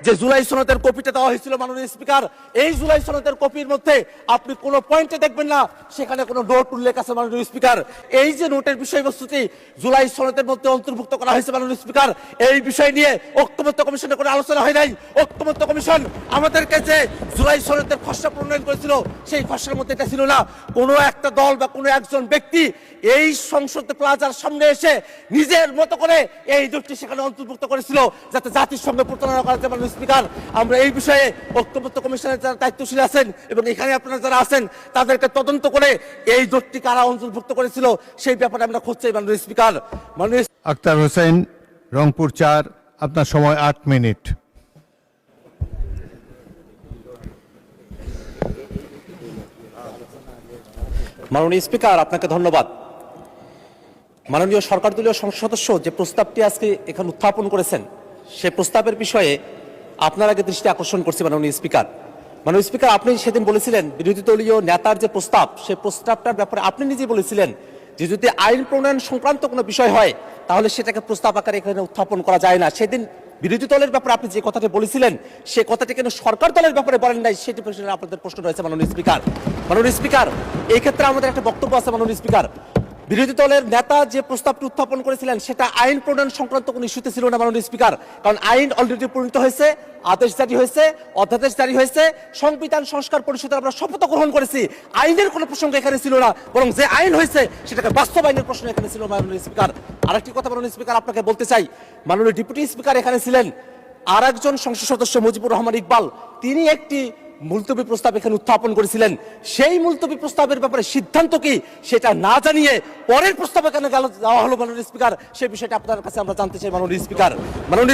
যে জুলাই সনদের কপিটা দেওয়া হয়েছিল মাননীয় স্পিকার, এই জুলাই সনদের কপির মধ্যে আপনি কোনো পয়েন্টে দেখবেন না সেখানে কোনো নোট উল্লেখ আছে মাননীয় স্পিকার। এই যে নোটের বিষয়বস্তুটি জুলাই সনদের মধ্যে অন্তর্ভুক্ত করা হয়েছে মাননীয় স্পিকার, এই বিষয় নিয়ে ঐক্যমত্য কমিশনে কোনো আলোচনা হয় নাই। ঐক্যমত্য কমিশন আমাদেরকে যে জুলাই সনদের খসড়া প্রণয়ন করেছিল সেই খসড়ার মধ্যে এটা ছিল না। কোনো একটা দল বা কোনো একজন ব্যক্তি এই সংসদ প্লাজার সামনে এসে নিজের মতো করে এই নোটটি সেখানে অন্তর্ভুক্ত করেছিল যাতে জাতির সঙ্গে প্রতারণা করা যায়। মাননীয় স্পিকার, আমরা এই বিষয়ে ঐক্যমত্য কমিশনের যারা দায়িত্বশীল আছেন এবং এখানে আপনারা যারা আছেন তাদেরকে তদন্ত করে এই নোটটি কারা অন্তর্ভুক্ত করেছিল সেই ব্যাপারে আমরা খোঁজ চাই মাননীয় স্পিকার। মাননীয় আক্তার হোসেন, রংপুর 4, আপনার সময় 8 মিনিট। মাননীয় স্পিকার, আপনাকে ধন্যবাদ। মাননীয় সরকার দলীয় সংসদ সদস্য যে প্রস্তাবটি আজকে এখানে উত্থাপন করেছেন সে প্রস্তাবের বিষয়ে আপনার আগে দৃষ্টি আকর্ষণ করছি। মাননীয় স্পিকার, আপনি সেদিন বলেছিলেন বিরোধী দলীয় নেতার যে প্রস্তাব সেই প্রস্তাবটার ব্যাপারে আপনি নিজেই বলেছিলেন যে যদি আইন প্রণয়ন সংক্রান্ত কোনো বিষয় হয় তাহলে সেটাকে প্রস্তাব আকারে এখানে উত্থাপন করা যায় না। সেদিন বিরোধী দলের ব্যাপারে আপনি যে কথাটি বলেছিলেন সে কথাটি কেন সরকার দলের ব্যাপারে বলেন নাই সেটি প্রশ্নে আপনাদের প্রশ্ন রয়েছে মাননীয় স্পিকার। এই ক্ষেত্রে আমাদের একটা বক্তব্য আছে মাননীয় স্পিকার। বিরোধী দলের নেতা যে প্রস্তাবটি উত্থাপন করেছিলেন সেটা আইন প্রণয়ন সংক্রান্ত কোনো ইস্যুতে ছিল না মাননীয় স্পিকার, কারণ আইন অলরেডি প্রণীত হয়েছে, আদেশ জারি হয়েছে, অধ্যাদেশ জারি হয়েছে, সংবিধান সংস্কার পরিষদে আমরা শপথ গ্রহণ করেছি। আইনের কোনো প্রসঙ্গ এখানে ছিল না, বরং যে আইন হয়েছে সেটাকে বাস্তবায়নের প্রশ্ন এখানে ছিল মাননীয় স্পিকার। আরেকটি কথা মাননীয় স্পিকার আপনাকে বলতে চাই, মাননীয় ডেপুটি স্পিকার এখানে ছিলেন, আর একজন সংসদ সদস্য মুজিবুর রহমান ইকবাল তিনি একটি মুলতবি প্রস্তাব এখানে উত্থাপন করেছিলেন। সেই মুলতবি প্রস্তাবের ব্যাপারে সিদ্ধান্ত কি সেটা না জানিয়ে পরের প্রস্তাব এখানে দেওয়া হলো মাননীয় স্পিকার, সেই বিষয়টা আপনার কাছে আমরা জানতে চাই মাননীয়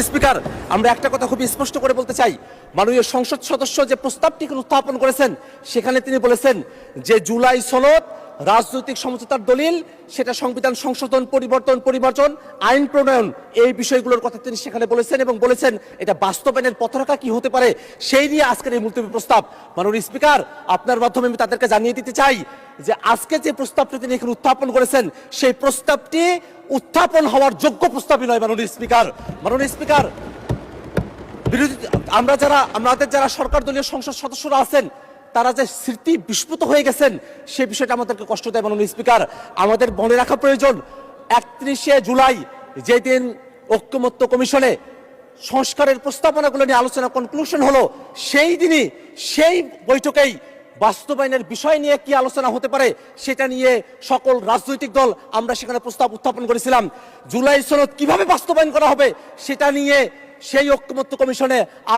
স্পিকার। আমরা একটা কথা খুবই স্পষ্ট করে বলতে চাই, মাননীয় সংসদ সদস্য যে প্রস্তাবটি এখানে উত্থাপন করেছেন সেখানে তিনি বলেছেন যে জুলাই সনদ রাজনৈতিক সমঝোতার দলিল, সেটা সংবিধান সংশোধন পরিবর্তন আইন প্রণয়ন এই বিষয়গুলোর কথা তিনি সেখানে বলেছেন এবং বলেছেন এটা বাস্তবায়নের পথরেখা কি হতে পারে সেই নিয়ে আজকের এই মুলতবি প্রস্তাব। মাননীয় স্পিকার, আপনার মাধ্যমে আমি তাদেরকে জানিয়ে দিতে চাই যে আজকে যে প্রস্তাবটি তিনি এখানে উত্থাপন করেছেন সেই প্রস্তাবটি উত্থাপন হওয়ার যোগ্য প্রস্তাবই নয় মাননীয় স্পিকার। আমাদের যারা সরকার দলীয় সংসদ সদস্যরা আছেন তারা যে স্মৃতি বিস্মৃত হয়ে গেছেন সে বিষয়টা আমাদেরকে কষ্ট দেয় মাননীয় স্পিকার। আমাদের মনে রাখা প্রয়োজন 31শে জুলাই যেদিন ঐক্যমত্য কমিশনে সংস্কারের প্রস্তাবনাগুলো নিয়ে আলোচনা কনক্লুশন হলো সেই দিনই সেই বৈঠকেই বাস্তবায়নের বিষয় নিয়ে কি আলোচনা হতে পারে সেটা নিয়ে সকল রাজনৈতিক দল আমরা সেখানে প্রস্তাব উত্থাপন করেছিলাম। জুলাই সনদ কিভাবে বাস্তবায়ন করা হবে সেটা নিয়ে সেই ঐক্যমত্য কমিশনে